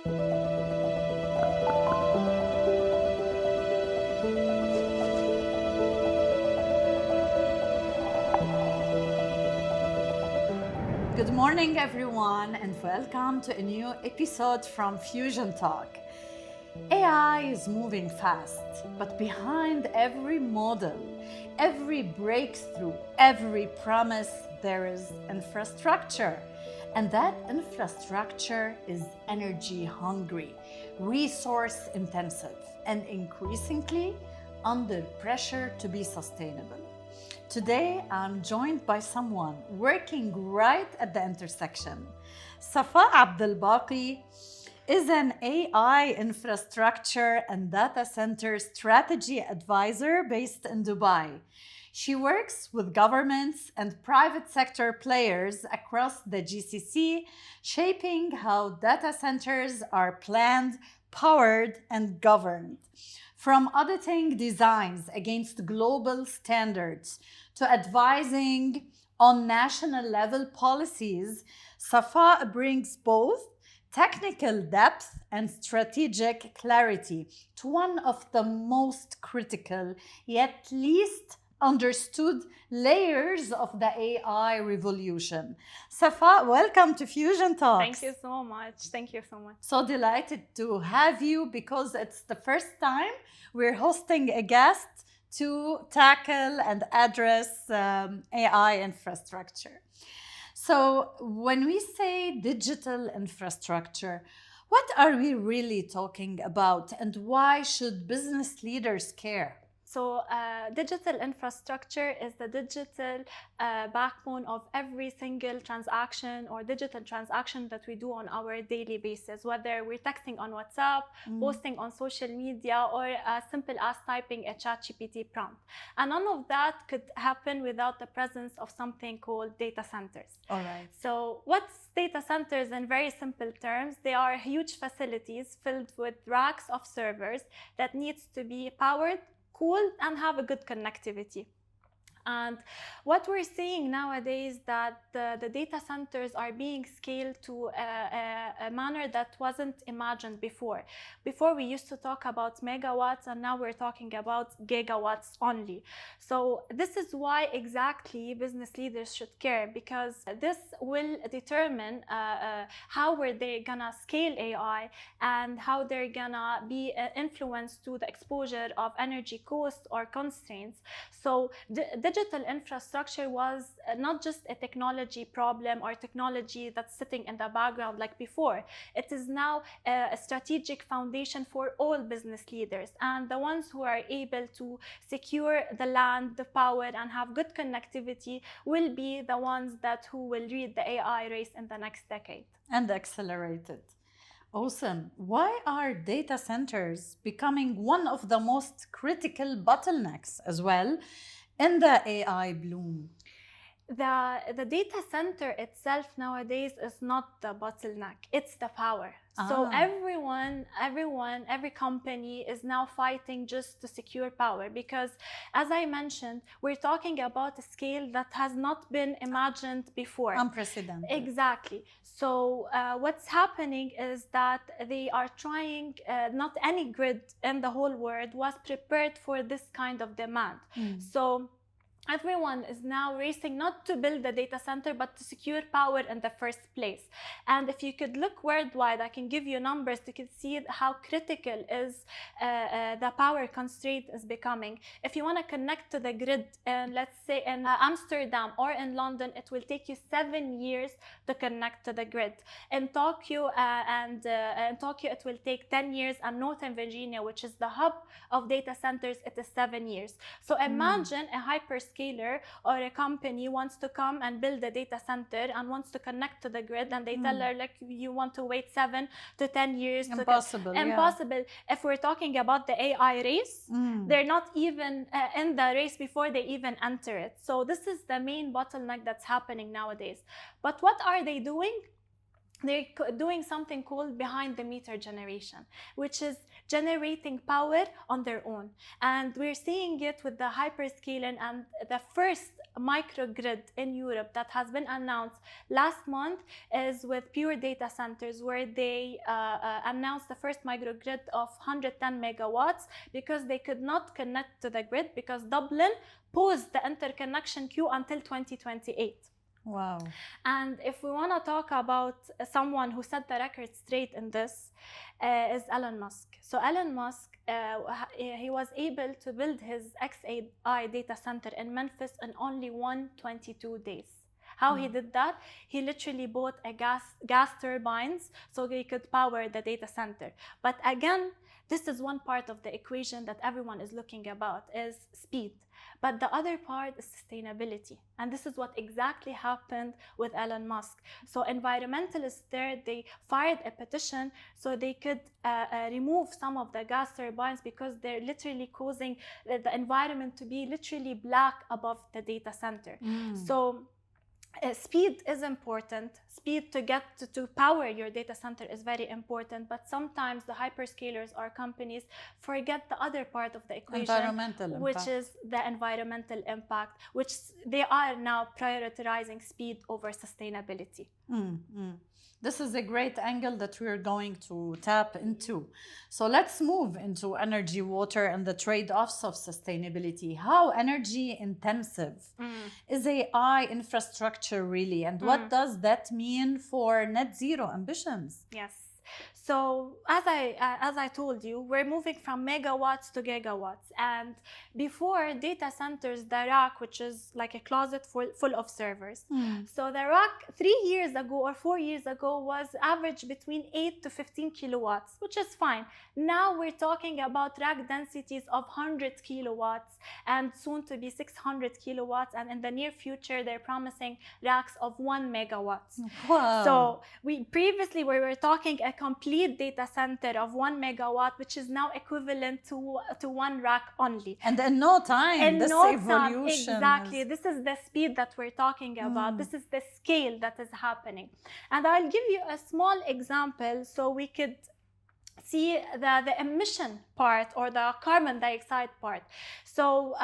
Good morning, everyone, and welcome to a new episode from Fusion Talk. AI is moving fast, but behind every model, every breakthrough, every promise, there is infrastructure. And that infrastructure is energy hungry, resource intensive, and increasingly under pressure to be sustainable. Today, I'm joined by someone working right at the intersection. Safaa Abdel Baki is an AI infrastructure and data center strategy advisor based in Dubai. She works with governments and private sector players across the GCC, shaping how data centers are planned, powered, and governed. From auditing designs against global standards to advising on national level policies, Safaa brings both technical depth and strategic clarity to one of the most critical yet least understood layers of the AI revolution. Safaa, welcome to Fusion Talks. Thank you so much. Thank you so much. So delighted to have you because it's the first time we're hosting a guest to tackle and address AI infrastructure. So when we say digital infrastructure, what are we really talking about and why should business leaders care? So digital infrastructure is the digital backbone of every single transaction or digital transaction that we do on our daily basis, whether we're texting on WhatsApp, posting on social media, or as simple as typing a ChatGPT prompt. And none of that could happen without the presence of something called data centers. All right. So what's data centers in very simple terms? They are huge facilities filled with racks of servers that needs to be powered, cooled, and have a good connectivity. And what we're seeing nowadays that the data centers are being scaled to a manner that wasn't imagined before. Before we used to talk about megawatts and now we're talking about gigawatts only. So this is why exactly business leaders should care, because this will determine how were they gonna scale AI and how they're gonna be influenced to the exposure of energy costs or constraints. So digital infrastructure was not just a technology problem or technology that's sitting in the background like before. It is now a strategic foundation for all business leaders, and the ones who are able to secure the land, the power, and have good connectivity will be the ones who will lead the AI race in the next decade. And accelerate it. Awesome. Why are data centers becoming one of the most critical bottlenecks as well in the AI bloom? The data center itself nowadays is not the bottleneck, it's the power. So every company is now fighting just to secure power, because as I mentioned, we're talking about a scale that has not been imagined before. Unprecedented. Exactly. So what's happening is that they are trying, not any grid in the whole world was prepared for this kind of demand. So everyone is now racing not to build a data center but to secure power in the first place. And if you could look worldwide, I can give you numbers, you can see how critical is the power constraint is becoming. If you want to connect to the grid, let's say in Amsterdam or in London, it will take you 7 years to connect to the grid. In Tokyo it will take 10 years, and Northern Virginia, which is the hub of data centers, it is 7 years. So imagine a hyperscaler or a company wants to come and build a data center and wants to connect to the grid, and they tell her, like, you want to wait 7 to 10 years. Impossible. Impossible. If we're talking about the AI race, they're not even in the race before they even enter it. So this is the main bottleneck that's happening nowadays. But what are they doing? they're doing something called behind the meter generation, which is generating power on their own. And we're seeing it with the hyperscaler, and the first microgrid in Europe that has been announced last month is with Pure Data Centers, where they announced the first microgrid of 110 megawatts because they could not connect to the grid because Dublin paused the interconnection queue until 2028. Wow. And if we want to talk about someone who set the record straight in this, is Elon Musk. So Elon Musk, he was able to build his XAI data center in Memphis in only 122 days. How he did that? He literally bought a gas turbines so he could power the data center. But again, this is one part of the equation that everyone is looking about, is speed. But the other part is sustainability. And this is what exactly happened with Elon Musk. So environmentalists there, they filed a petition so they could remove some of the gas turbines because they're literally causing the environment to be literally black above the data center. So speed is important. Speed to get to power your data center is very important, but sometimes the hyperscalers or companies forget the other part of the equation, which is the environmental impact, which they are now prioritizing speed over sustainability. This is a great angle that we're going to tap into. So let's move into energy, water, and the trade-offs of sustainability. How energy intensive is AI infrastructure really? And what does that mean for net zero ambitions? Yes. So as I told you, we're moving from megawatts to gigawatts. And before data centers, the rack, which is like a closet full of servers. So the rack 3 years ago or 4 years ago was average between 8 to 15 kilowatts, which is fine. Now we're talking about rack densities of 100 kilowatts and soon to be 600 kilowatts. And in the near future, they're promising racks of 1 megawatts. Wow. So we were talking a complete data center of 1 megawatt, which is now equivalent to one rack only. And in no time, this evolution. Exactly. This is the speed that we're talking about. This is the scale that is happening. And I'll give you a small example so we could see the emission part or the carbon dioxide part. So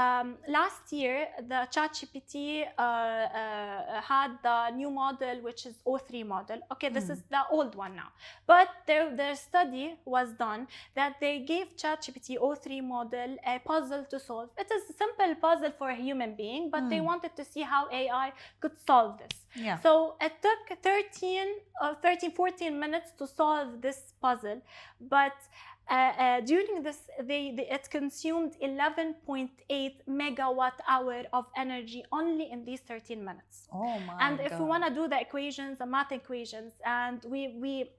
last year, the ChatGPT had the new model, which is O3 model. Okay, this is the old one now. But their study was done that they gave ChatGPT O3 model a puzzle to solve. It is a simple puzzle for a human being, but they wanted to see how AI could solve this. Yeah. So it took 14 minutes to solve this puzzle, but during this, it consumed 11.8 megawatt hour of energy only in these 13 minutes. Oh my And if we want to do the equations, the math equations, and we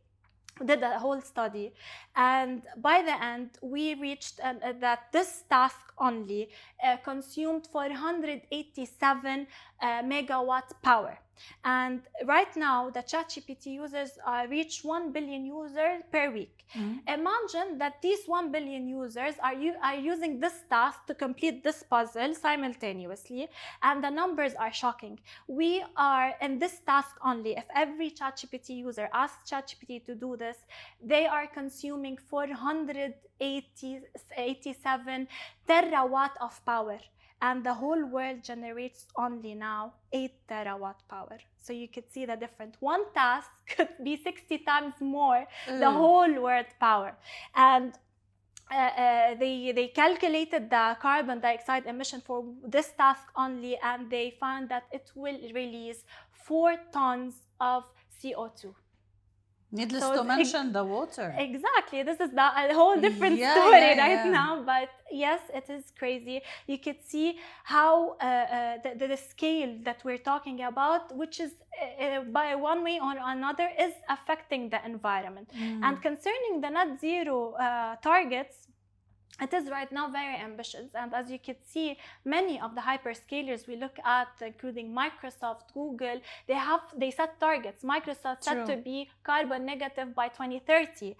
did a whole study, and by the end we reached that this task only consumed 487 megawatt power. And right now the ChatGPT users reach 1 billion users per week. Imagine that these 1 billion users are using this task to complete this puzzle simultaneously, and the numbers are shocking. We are in this task only, if every ChatGPT user asks ChatGPT to do this, they are consuming 487 terawatt of power. And the whole world generates only now 8 terawatt power. So you could see the difference. One task could be 60 times more the whole world power. And they calculated the carbon dioxide emission for this task only, and they found that it will release 4 tons of CO2. Needless to mention the water. Exactly. This is a whole different story right now. But yes, it is crazy. You could see how the scale that we're talking about, which is by one way or another, is affecting the environment. And concerning the net zero targets, it is right now very ambitious, and as you can see, many of the hyperscalers we look at, including Microsoft, Google, they set targets. Microsoft set to be carbon negative by 2030.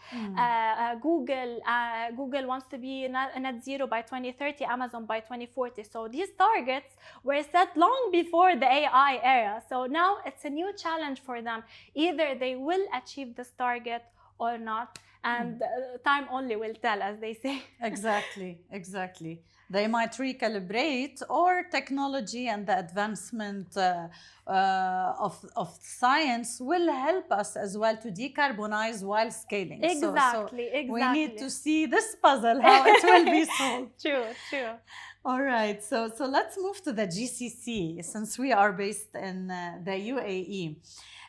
Google wants to be net zero by 2030. Amazon by 2040. So these targets were set long before the AI era. So now it's a new challenge for them. Either they will achieve this target or not. And time only will tell, as they say. Exactly. They might recalibrate, or technology and the advancement of science will help us as well to decarbonize while scaling. Exactly. We need to see this puzzle, how it will be solved. True. All right, so let's move to the GCC, since we are based in the UAE,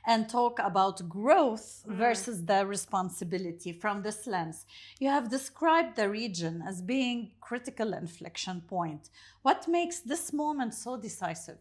and talk about growth versus the responsibility from this lens. You have described the region as being critical inflection point. What makes this moment so decisive?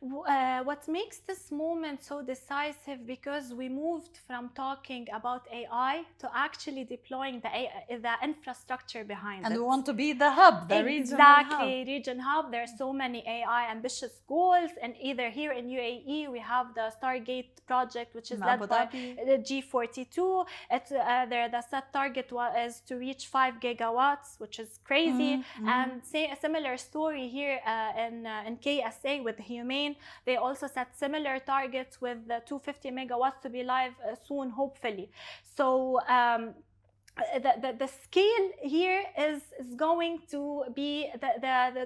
What makes this moment so decisive, because we moved from talking about AI to actually deploying the infrastructure behind it. And we want to be the hub, the regional hub. Region hub. There are so many AI ambitious goals, and either here in UAE we have the Stargate project, which is led by the G42. The set target is to reach 5 gigawatts, which is crazy. And a similar story here in KSA with Humane. They also set similar targets with the 250 megawatts to be live soon, hopefully. So the scale here is going to be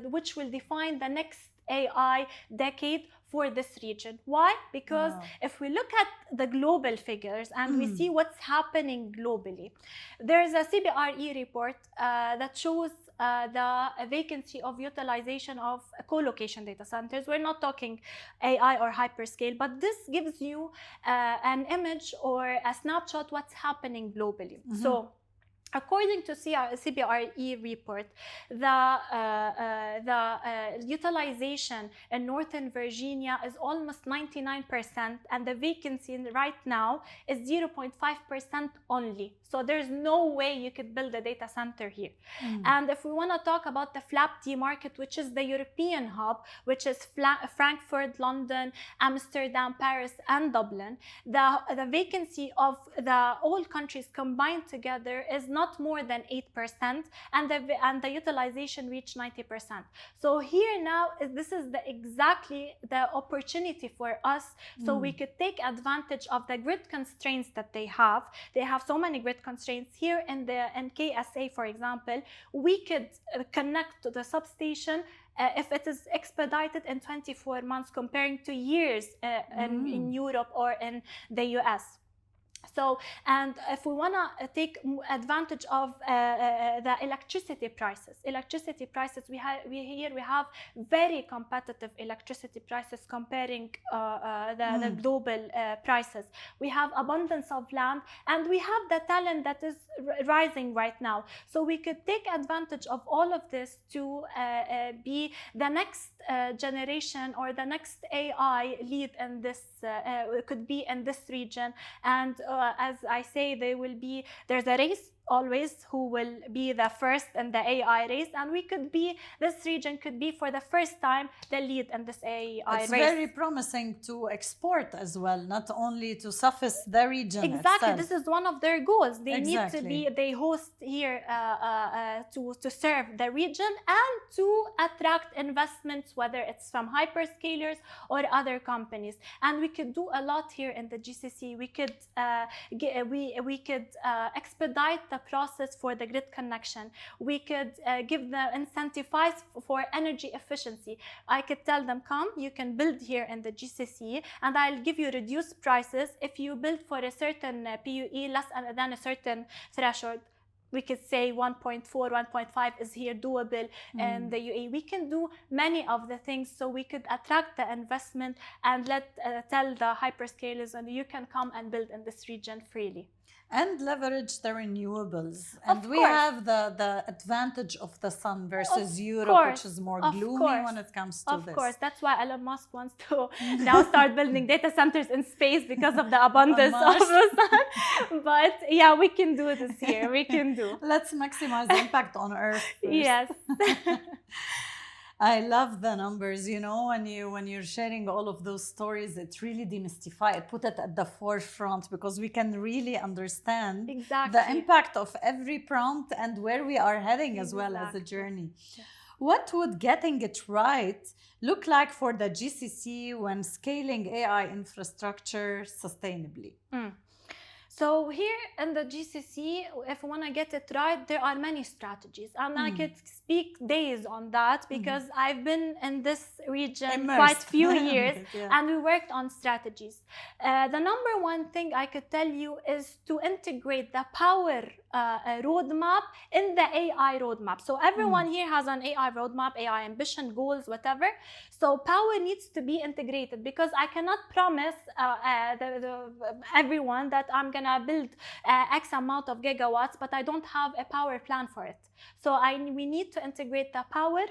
which will define the next AI decade for this region. Why? Because if we look at the global figures and we see what's happening globally, there's a CBRE report that shows the vacancy of utilization of co-location data centers. We're not talking AI or hyperscale, but this gives you an image or a snapshot what's happening globally. So according to CBRE report, the utilization in Northern Virginia is almost 99%, and the vacancy right now is 0.5% only. So there's no way you could build a data center here. And if we want to talk about the FLAP-D market, which is the European hub, which is Frankfurt, London, Amsterdam, Paris, and Dublin, the vacancy of all countries combined together is not more than 8%, and the utilization reached 90%. So here now, this is exactly the opportunity for us, so we could take advantage of the grid constraints that they have. They have so many grid constraints here in KSA, for example. We could connect to the substation if it is expedited in 24 months, comparing to years in Europe or in the US. So, and if we want to take advantage of the electricity prices, we have very competitive electricity prices comparing the global prices. We have abundance of land, and we have the talent that is rising right now. So we could take advantage of all of this to be the next generation or the next AI lead in this, could be in this region. And as I say, there's a race always who will be the first in the AI race, and this region could be for the first time the lead in this AI race. It's very promising to export as well, not only to suffice the region itself. This is one of their goals. They need to be, they host here to serve the region and to attract investments, whether it's from hyperscalers or other companies. And we could do a lot here in the GCC. We could expedite the process for the grid connection. We could give them incentivize for energy efficiency. I could tell them, come, you can build here in the GCC, and I'll give you reduced prices if you build for a certain PUE less than a certain threshold. We could say 1.4, 1.5 is here doable in the UAE. We can do many of the things, so we could attract the investment and tell the hyperscalers, and you can come and build in this region freely. And leverage the renewables. And Of we course. have the advantage of the sun versus Of Europe, which course, is more of gloomy course, when it comes to of this. course. That's why Elon Musk wants to now start building data centers in space because of the abundance of Mars. the sun. But yeah, we can do this here. We can do. Let's maximize the impact on Earth first. Yes. I love the numbers, you know, when you're sharing all of those stories, it really demystify it, put it at the forefront, because we can really understand Exactly. the impact of every prompt and where we are heading as well as a Exactly. journey. Yes. What would getting it right look like for the GCC when scaling AI infrastructure sustainably? So here in the GCC, if we want to get it right, there are many strategies, and I could speak days on that because I've been in this region quite few years, and we worked on strategies. The number one thing I could tell you is to integrate the power roadmap in the AI roadmap. So everyone here has an AI roadmap, AI ambition, goals, whatever. So power needs to be integrated, because I cannot promise everyone that I'm gonna build X amount of gigawatts, but I don't have a power plan for it. So we need to integrate the power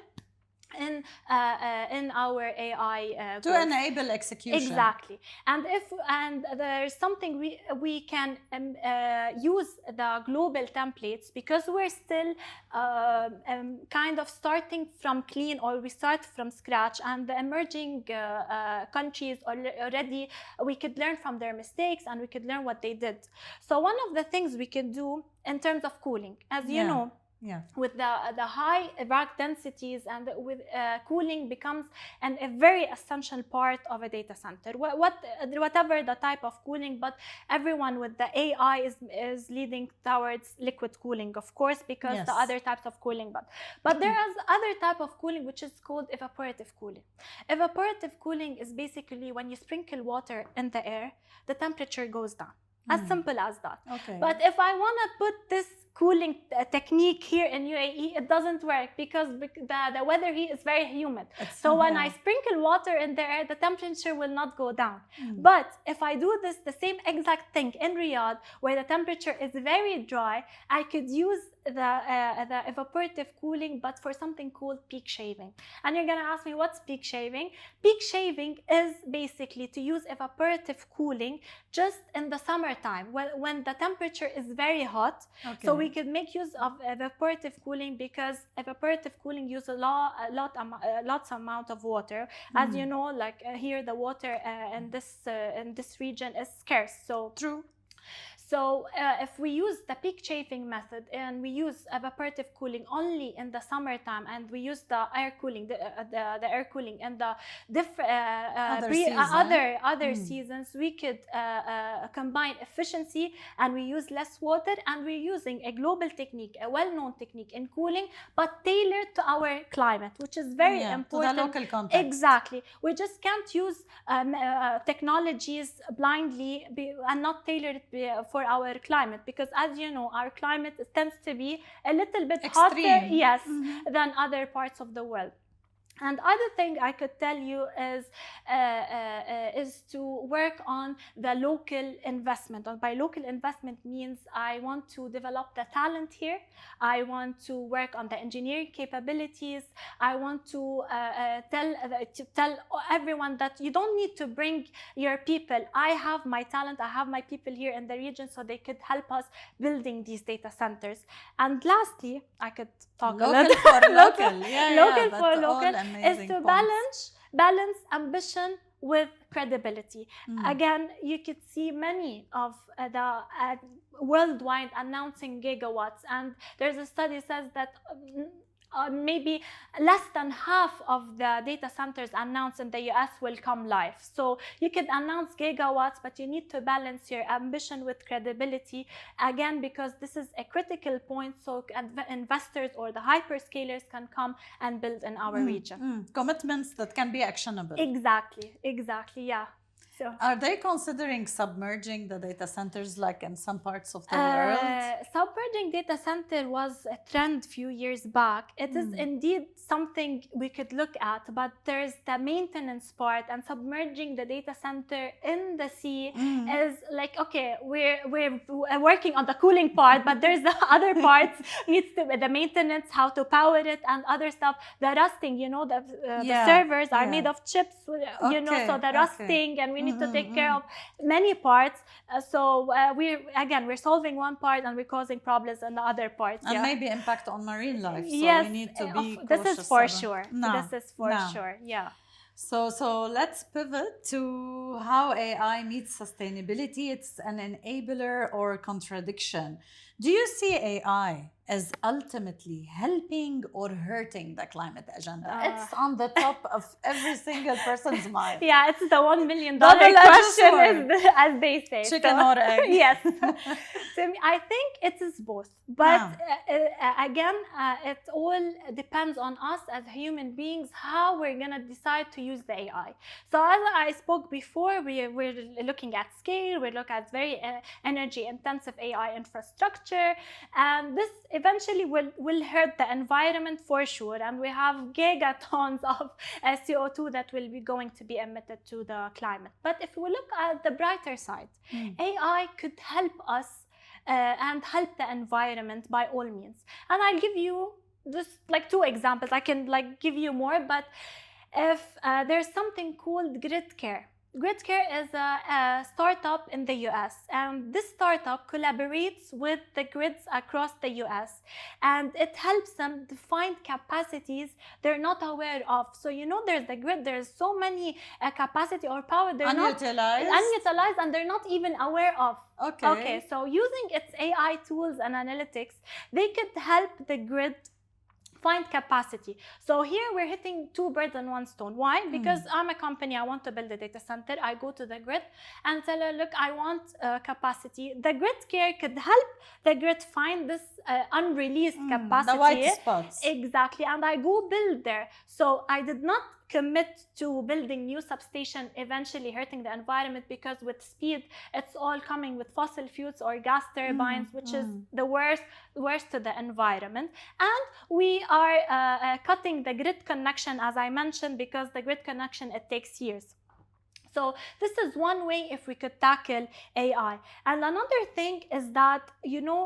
in our AI to enable execution. Exactly. And there is something we can use the global templates, because we're still kind of starting from clean, or we start from scratch, and the emerging countries already, we could learn from their mistakes and we could learn what they did. So one of the things we can do in terms of cooling, as you know, with the high rack densities, and with cooling becomes a very essential part of a data center. Whatever the type of cooling, but everyone with the AI is leading towards liquid cooling, of course, because the other types of cooling. But there is other type of cooling which is called evaporative cooling. Evaporative cooling is basically when you sprinkle water in the air, the temperature goes down. As simple as that. Okay. But if I want to put this cooling technique here in UAE, it doesn't work, because the weather here is very humid. So when I sprinkle water in the air, the temperature will not go down. But if I do the same exact thing in Riyadh, where the temperature is very dry, I could use the evaporative cooling, but for something called peak shaving. And you're gonna ask me, what's peak shaving? Peak shaving is basically to use evaporative cooling just in the summertime, when the temperature is very hot. So we could make use of evaporative cooling, because evaporative cooling uses lots amount of water. As you know, like here the water in this region is scarce. So true. So if we use the peak shaving method, and we use evaporative cooling only in the summertime, and we use the air cooling, the air cooling in the other seasons, we could combine efficiency, and we use less water, and we're using a global technique, a well-known technique in cooling, but tailored to our climate, which is very important. To the local context. Exactly. We just can't use technologies blindly and not tailored for our climate, because as you know, our climate tends to be a little bit hotter, than other parts of the world. And other thing I could tell you is to work on the local investment. And by local investment means I want to develop the talent here. I want to work on the engineering capabilities. I want to tell everyone that you don't need to bring your people. I have my talent. I have my people here in the region, so they could help us building these data centers. And lastly, I could talk local a little for local. Local for local is to points. balance ambition with credibility. Again, you could see many of the worldwide announcing gigawatts, and there's a study says that maybe less than half of the data centers announced in the US will come live. So you could announce gigawatts, but you need to balance your ambition with credibility, again, because this is a critical point, so investors or the hyperscalers can come and build in our region. Commitments that can be actionable. Exactly, yeah. So Are they considering submerging the data centers like in some parts of the world? submerging data center was a trend few years back. It is indeed something we could look at, but there's the maintenance part, and submerging the data center in the sea is like, okay, we're working on the cooling part, but there's the other parts needs to be the maintenance, how to power it, and other stuff. The rusting, the servers are made of chips, so the rusting, and we need to take care of many parts. We're solving one part and we're causing problems in the other parts. And maybe impact on marine life. So Yes, we need to be this cautious is for about. sure. This is for sure. Yeah. So let's pivot to how AI meets sustainability. It's an enabler or contradiction. Do you see AI as ultimately helping or hurting the climate agenda? It's on the top of every single person's mind. Yeah, it's the $1 million question, as they say. Chicken or egg? Yes. So I think it is both. But again, it all depends on us as human beings, how we're going to decide to use the AI. So as I spoke before, we're looking at scale, we look at very energy intensive AI infrastructure, and this eventually will hurt the environment for sure, and we have gigatons of CO2 that will be going to be emitted to the climate. But if we look at the brighter side, AI could help us and help the environment by all means. And I'll give you just like 2 examples. I can give you more, but if there's something called Grid Care. Grid Care is a startup in the US, and this startup collaborates with the grids across the US, and it helps them to find capacities they're not aware of. So there's the grid, there's so many capacity or power they're unutilized, and they're not even aware of. Okay, so using its AI tools and analytics, they could help the grid find capacity. So here we're hitting 2 birds in 1 stone. Why? Because I'm a company, I want to build a data center. I go to the grid and tell her, look, I want capacity. The Grid Care could help the grid find this unreleased capacity. The white spots. Exactly. And I go build there. So I did not commit to building new substation, eventually hurting the environment, because with speed, it's all coming with fossil fuels or gas turbines, which is the worst to the environment. And we are cutting the grid connection, as I mentioned, because the grid connection, it takes years. So this is one way if we could tackle AI. And another thing is that,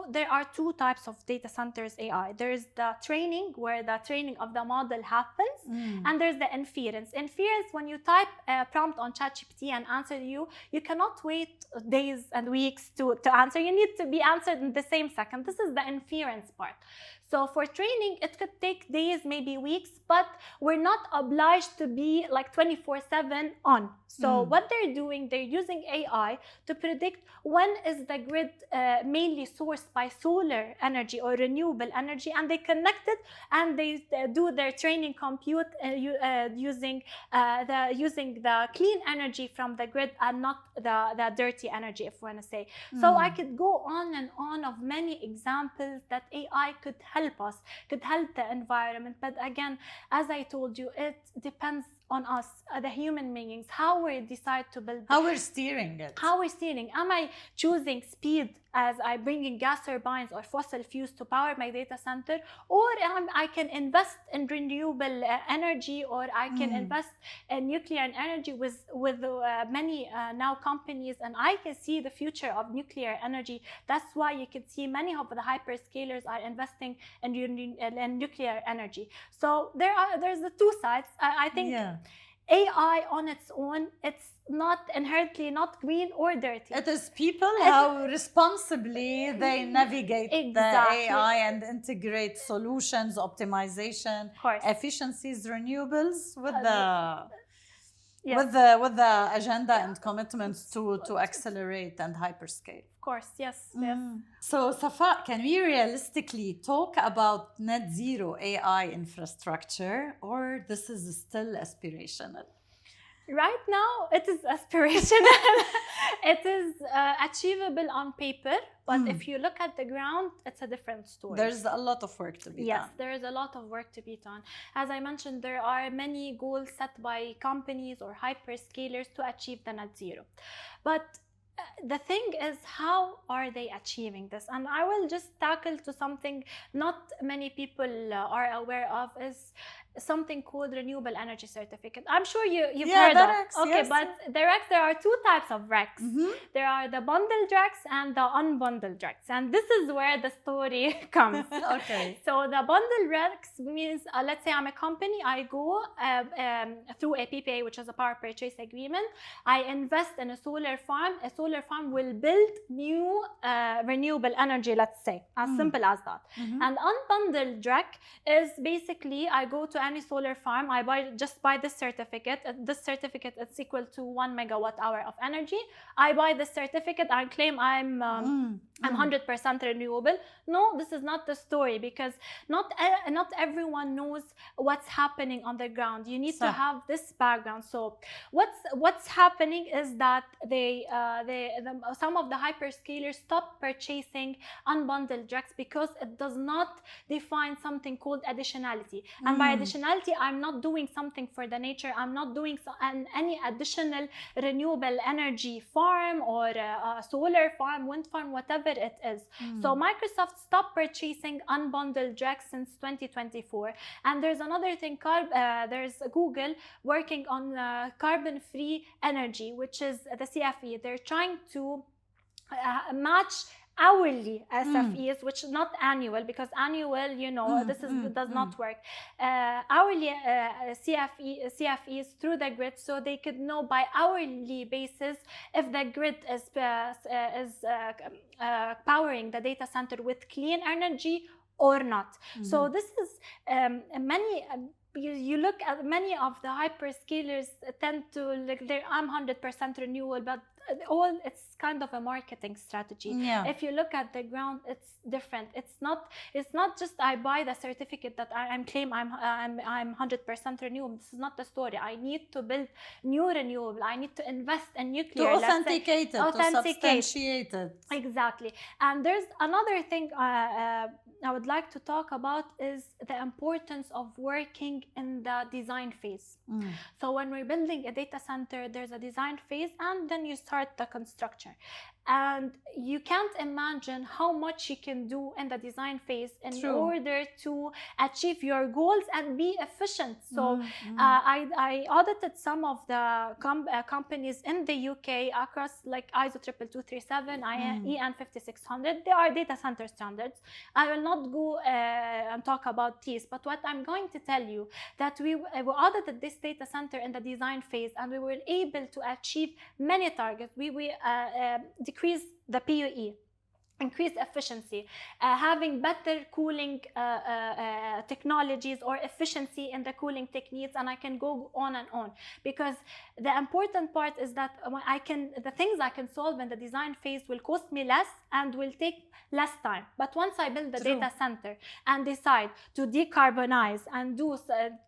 there are 2 types of data centers AI. There's the training, where the training of the model happens, and there's the inference. Inference, when you type a prompt on ChatGPT and answer you cannot wait days and weeks to answer. You need to be answered in the same second. This is the inference part. So for training, it could take days, maybe weeks, but we're not obliged to be like 24/7 on. So what they're doing, they're using AI to predict when is the grid mainly sourced by solar energy or renewable energy, and they connect it and they do their training compute using the clean energy from the grid and not the dirty energy, if we want to say. So I could go on and on of many examples that AI could help us, could help the environment. But again, as I told you, it depends on us, the human beings, how we decide to build. How we're steering it. How we're steering. Am I choosing speed as I bring in gas turbines or fossil fuels to power my data center, or I can invest in renewable energy, or I can invest in nuclear energy with many now companies, and I can see the future of nuclear energy. That's why you can see many of the hyperscalers are investing in nuclear energy. So there's the 2 sides. I think AI on its own, it's not inherently not green or dirty. It is people how responsibly they navigate the AI and integrate solutions, optimization, efficiencies, renewables with the agenda and commitments to accelerate and hyperscale. Of course, yes. So Safaa, can we realistically talk about net zero AI infrastructure, or this is still aspirational? Right now, it is aspirational. It is achievable on paper, but if you look at the ground, it's a different story. There's a lot of work to be done. Yes, there is a lot of work to be done. As I mentioned, there are many goals set by companies or hyperscalers to achieve the net zero. But the thing is, how are they achieving this? And I will just tackle to something not many people are aware of, is something called renewable energy certificate. I'm sure you've heard of. Okay, yes. But there are two types of RECs. There are the bundled RECs and the unbundled RECs, and this is where the story comes. Okay. So the bundled RECs means, let's say I'm a company, I go through a PPA, which is a power purchase agreement. I invest in a solar farm. A solar farm will build new renewable energy, let's say, as simple as that. And unbundled REC is basically, I go to any solar farm, I buy this certificate. This certificate is equal to 1 megawatt hour of energy. I buy this certificate, I claim I'm 100% renewable. No, this is not the story, because not everyone knows what's happening on the ground. You need to have this background. So what's happening is that some of the hyperscalers stop purchasing unbundled RECs because it does not define something called additionality. And by additionality, I'm not doing something for the nature. I'm not doing any additional renewable energy farm or a solar farm, wind farm, whatever it is. So Microsoft stopped purchasing unbundled RECs since 2024. And there's another thing, there's Google working on carbon-free energy, which is the CFE. They're trying to match hourly SFEs, which is not annual, because annual, does not work. Hourly CFEs through the grid, so they could know by hourly basis if the grid is powering the data center with clean energy or not. So this is you look at many of the hyperscalers tend to I'm 100% renewable, but it's kind of a marketing strategy. If you look at the ground, it's different. It's not just I buy the certificate that I'm 100% renewable. This is not the story. I need to build new renewable. I need to invest in nuclear, to authenticate it, to substantiate it. Exactly. And there's another thing I would like to talk about, is the importance of working in the design phase. So when we're building a data center, there's a design phase, and then you start the construction. And you can't imagine how much you can do in the design phase in order to achieve your goals and be efficient. So I audited some of the companies in the UK across like ISO 22237, EN 5600. They are data center standards. I will not go and talk about these, but what I'm going to tell you, that we audited this data center in the design phase, and we were able to achieve many targets. We decrease the PUE, increase efficiency, having better cooling technologies or efficiency in the cooling techniques, and I can go on and on. Because the important part is that the things I can solve in the design phase will cost me less and will take less time. But once I build the data center and decide to decarbonize and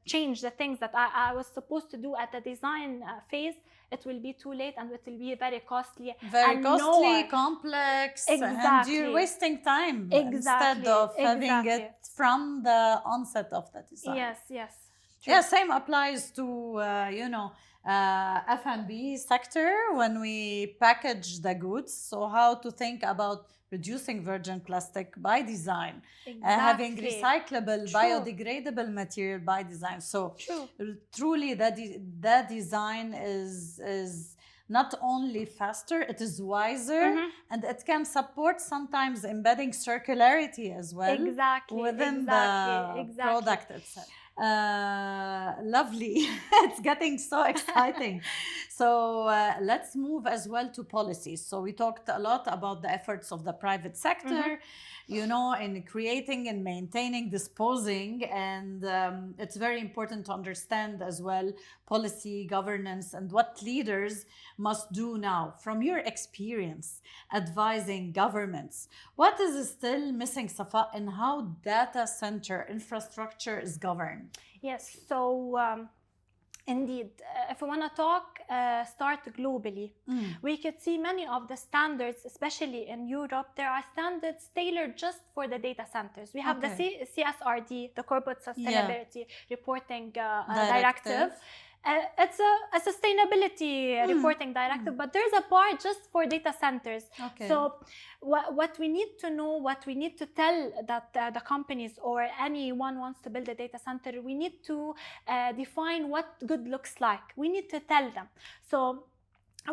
change the things that I was supposed to do at the design phase, it will be too late, and it will be very costly. Complex, and you're wasting time instead of having it from the onset of the design. Yes. True. Yeah, same applies to F&B sector when we package the goods. So how to think about reducing virgin plastic by design, having recyclable, biodegradable material by design. So truly that design is not only faster, it is wiser, and it can support sometimes embedding circularity as well within the product itself. Lovely. It's getting so exciting. So let's move as well to policies. So we talked a lot about the efforts of the private sector, in creating and maintaining, disposing, and it's very important to understand as well policy, governance, and what leaders must do now. From your experience advising governments, what is still missing, Safaa, in how data center infrastructure is governed? Yes, so Indeed, if we want to start globally, we could see many of the standards, especially in Europe, there are standards tailored just for the data centers. We have the CSRD, the Corporate Sustainability Reporting Directive. It's a sustainability reporting directive, but there's a part just for data centers. So what we need to know, what we need to tell that the companies or anyone wants to build a data center, we need to define what good looks like. We need to tell them. So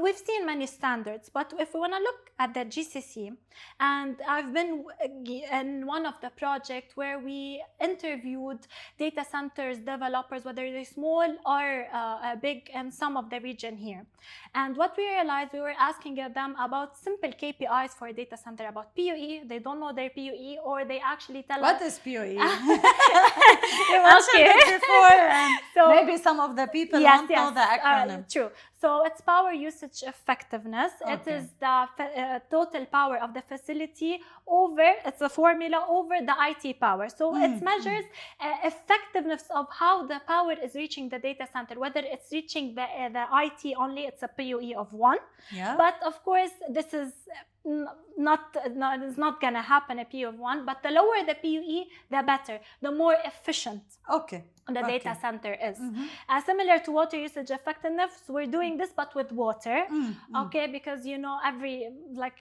we've seen many standards, but if we want to look at the GCC, and I've been in one of the projects where we interviewed data centers developers, whether they're small or big in some of the region here. And what we realized, we were asking them about simple KPIs for a data center, about PUE. They don't know their PUE, or they actually tell what us. What is PUE? You mentioned it before, and so maybe some of the people don't know the acronym. True. So it's power usage effectiveness. It is the total power of the facility over, it's a formula over the IT power. So it measures effectiveness of how the power is reaching the data center, whether it's reaching the IT only, it's a PUE of 1. But of course, this is it's not gonna happen a PUE of 1, but the lower the PUE, the better, the more efficient the data center is. Similar to water usage effectiveness, we're doing this but with water, because you know, every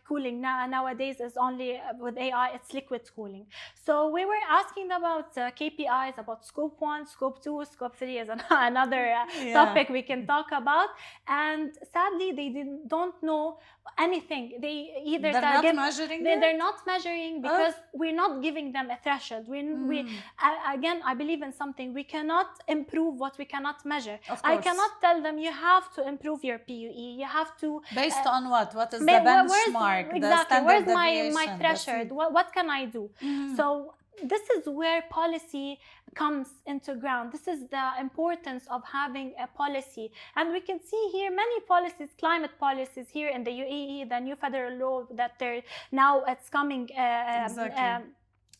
cooling nowadays is only with AI, it's liquid cooling. So we were asking about KPIs, about scope 1, scope 2, scope 3 is another topic we can talk about, and sadly they don't know anything. They're not measuring because we're not giving them a threshold. Again, I believe in something. We cannot improve what we cannot measure. I cannot tell them you have to improve your PUE. You have to based on what? What is the benchmark? Exactly. Where's my threshold? What can I do? So this is where policy comes into ground. This is the importance of having a policy. And we can see here many policies, climate policies here in the UAE, the new federal law that it's coming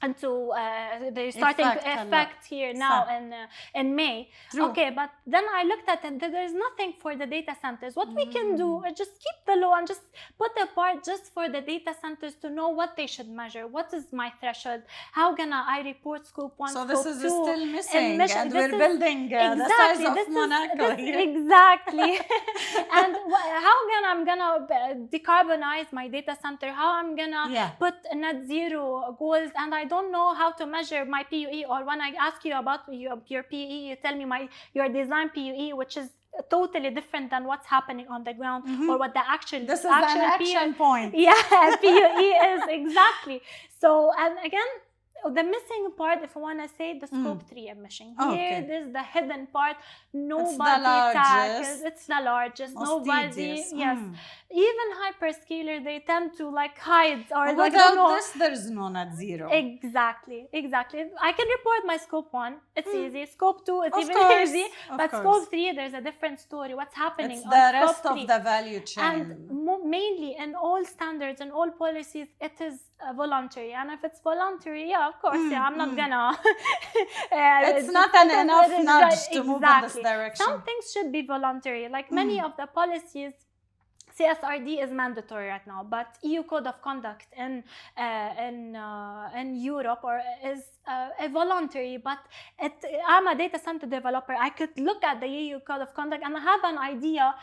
into they're starting effect here now in May. But then I looked at it, there's nothing for the data centers. What we can do is just keep the law and just put a part just for the data centers to know what they should measure. What is my threshold? How can I report scope 1, so scope 2? So this is still missing, and we're building the size of Monaco here. Exactly. And how I'm gonna decarbonize my data center? How I'm gonna put net zero goals? And I don't know how to measure my PUE, or when I ask you about your PUE, you tell me your design PUE, which is totally different than what's happening on the ground, or what the actual this is an action point. PUE is exactly. So, and again, the missing part, if I want to say, the scope 3 emission. Here, this is the hidden part. Nobody tackles. It's the largest. Nobody. Yes. Even hyperscaler, they tend to hide or without this, there's no net zero. Exactly. I can report my scope 1. It's easy. Scope 2, it's even easy. But scope 3, there's a different story. What's happening? It's the rest of the value chain. And mainly in all standards and all policies, it is voluntary. And if it's voluntary, of course, I'm not gonna. It's not an enough nudge to move in this direction. Some things should be voluntary. Like many of the policies, CSRD is mandatory right now, but EU Code of Conduct in Europe is a voluntary. But I'm a data center developer. I could look at the EU Code of Conduct and have an idea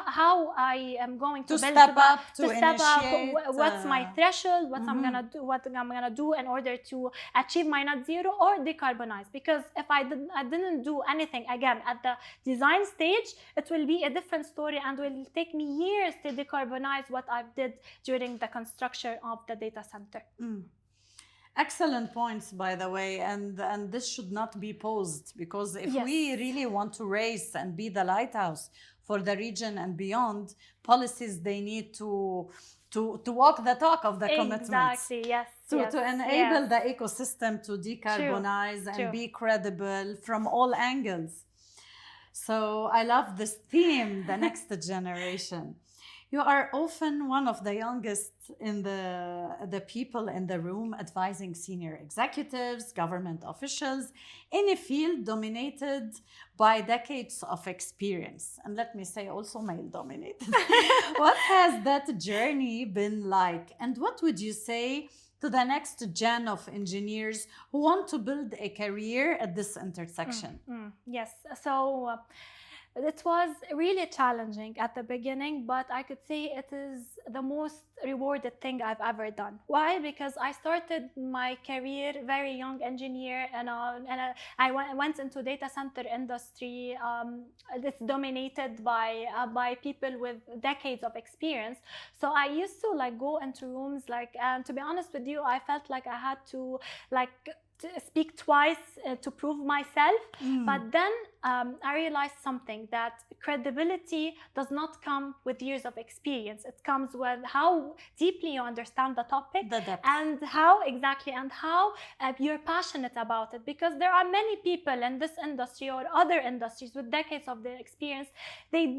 how I am going to step up, to initiate. What's my threshold? What I'm gonna do in order to achieve my net zero or decarbonize. Because if I didn't do anything again at the design stage, it will be a different story and will take me years to decarbonize what I did during the construction of the data center. Excellent points, by the way, and this should not be paused, because if we really want to race and be the lighthouse for the region and beyond, policies, they need to walk the talk of the commitments. Exactly, yes. To enable the ecosystem to decarbonize and be credible from all angles. So I love this theme, the next generation. You are often one of the youngest in the people in the room advising senior executives, government officials in a field dominated by decades of experience. And let me say also male dominated. What has that journey been like? And what would you say to the next gen of engineers who want to build a career at this intersection? Yes. So it was really challenging at the beginning, but I could say it is the most rewarded thing I've ever done. Why? Because I started my career very young engineer, and I went into data center industry. It's dominated by people with decades of experience. So I used to like go into rooms like, and to be honest with you, I felt like I had to like speak twice to prove myself. But then I realized something, that credibility does not come with years of experience. It comes with how deeply you understand the topic, The depth. and how exactly, and how you're passionate about it. Because there are many people in this industry or other industries with decades of the experience, they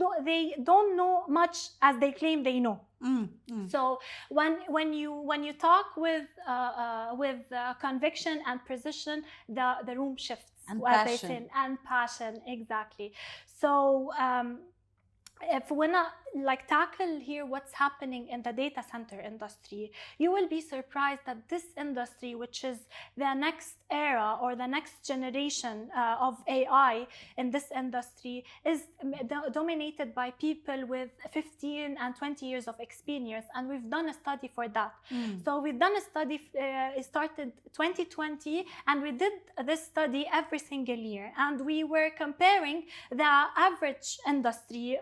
don't know much as they claim they know. So when you talk with conviction and precision, the room shifts, And as they passion. say, and passion, exactly. So if when I like tackle here what's happening in the data center industry, you will be surprised that this industry, which is the next era or the next generation of AI in this industry, is dominated by people with 15 and 20 years of experience. And we've done a study for that. So we've done a study, it started 2020, and we did this study every single year. And we were comparing the average industry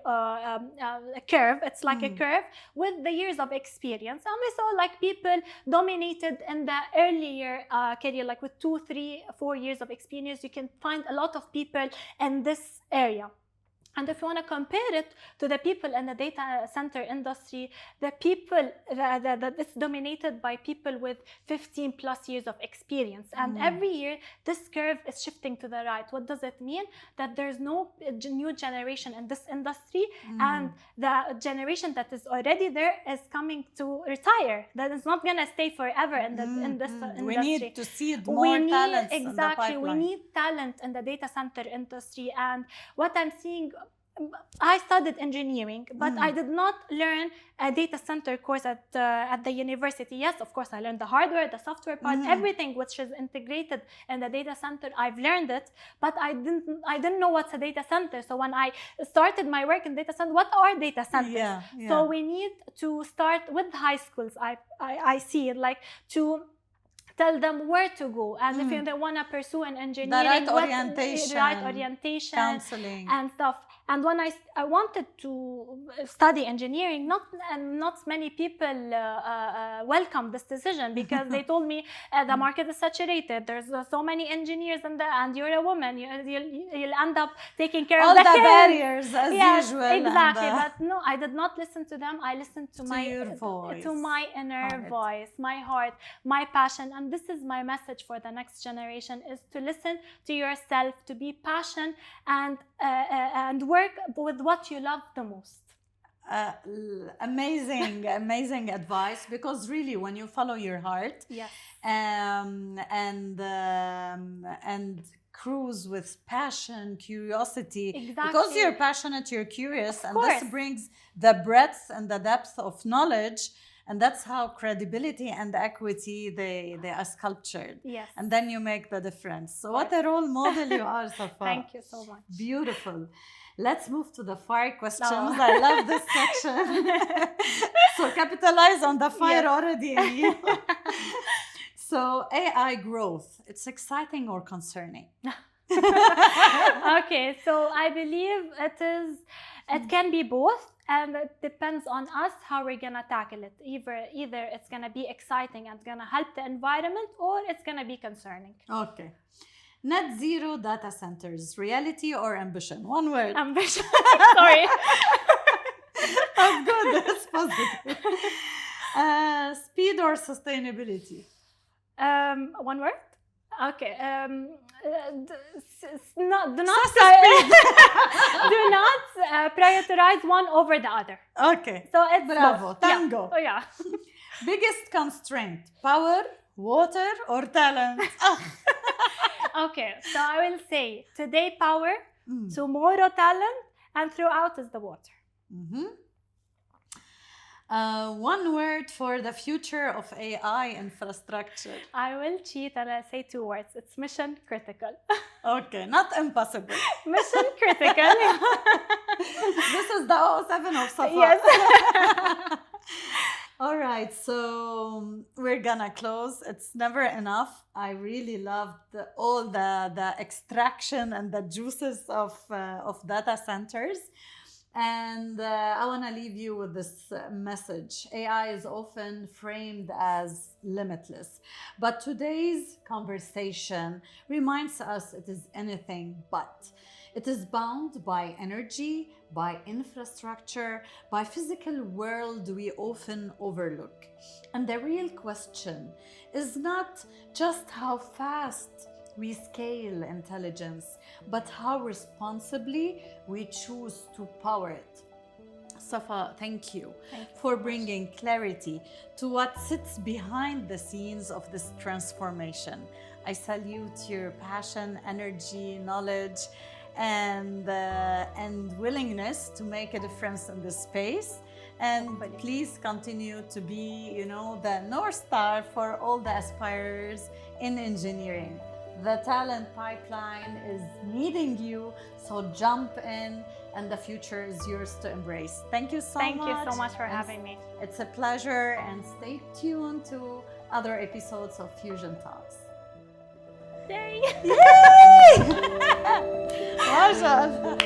curve, it's like a curve, with the years of experience. And we saw like people dominated in the earlier career, like with 2, 3, 4 years of experience. You can find a lot of people in this area. And if you want to compare it to the people in the data center industry, the people that it's dominated by people with 15 plus years of experience. And every year, this curve is shifting to the right. What does it mean? That there's no new generation in this industry, and the generation that is already there is coming to retire. That is not going to stay forever in this industry. We need to seed more talents in the pipeline. We need talent in the data center industry. And what I'm seeing, I studied engineering, but I did not learn a data center course at the university. Yes, of course, I learned the hardware, the software part, everything which is integrated in the data center. I've learned it, but I didn't know what's a data center. So when I started my work in data center, what are data centers? So we need to start with high schools. I see it like to tell them where to go, and if they want to pursue an engineering, the right orientation, counseling, and stuff. And when I wanted to study engineering, not many people welcomed this decision, because they told me the market is saturated. There's so many engineers, and you're a woman. You'll end up taking care all of the barriers as usual. Exactly. But no, I did not listen to them. I listened to my inner voice, my heart, my passion. And this is my message for the next generation: is to listen to yourself, to be passionate, and work with what you love the most. Amazing advice, because really when you follow your heart, and cruise with passion, curiosity, because you're passionate, you're curious, and this brings the breadth and the depth of knowledge. And that's how credibility and equity they are sculptured. Yes. And then you make the difference. So what a role model you are, Safaa. Thank you so much. Beautiful. Let's move to the fire questions. I love this section. So capitalize on the fire already in you. So AI growth, it's exciting or concerning? Okay, so I believe it can be both. And it depends on us how we're gonna tackle it. Either it's gonna be exciting and gonna help the environment, or it's gonna be concerning. Okay. Net zero data centers, reality or ambition? One word. Ambition. Sorry. That's good. That's positive. Speed or sustainability? One word. Okay. Do not do not prioritize one over the other. Okay. So it's Bravo. both. Tango. Yeah. Oh, yeah. Biggest constraint: power, water, or talent? Okay. So I will say today power, tomorrow talent, and throughout is the water. Mm-hmm. One word for the future of AI infrastructure. I will cheat and I'll say 2 words. It's mission critical. Okay, not impossible. Mission critical. This is the 007 of Safaa. Yes. All right, so we're gonna close. It's never enough. I really loved all the extraction and the juices of data centers. And I want to leave you with this message. AI is often framed as limitless, but today's conversation reminds us it is anything but. It is bound by energy, by infrastructure, by physical world we often overlook. And the real question is not just how fast we scale intelligence, but how responsibly we choose to power it. Safaa, thank you for bringing clarity to what sits behind the scenes of this transformation. I salute your passion, energy, knowledge, and willingness to make a difference in this space. And please continue to be, the North Star for all the aspirers in engineering. The talent pipeline is needing you, so jump in, and the future is yours to embrace. Thank you so much. Thank you so much for having me. It's a pleasure, and stay tuned to other episodes of Fusion Talks. Yay! Yay! MashaAllah.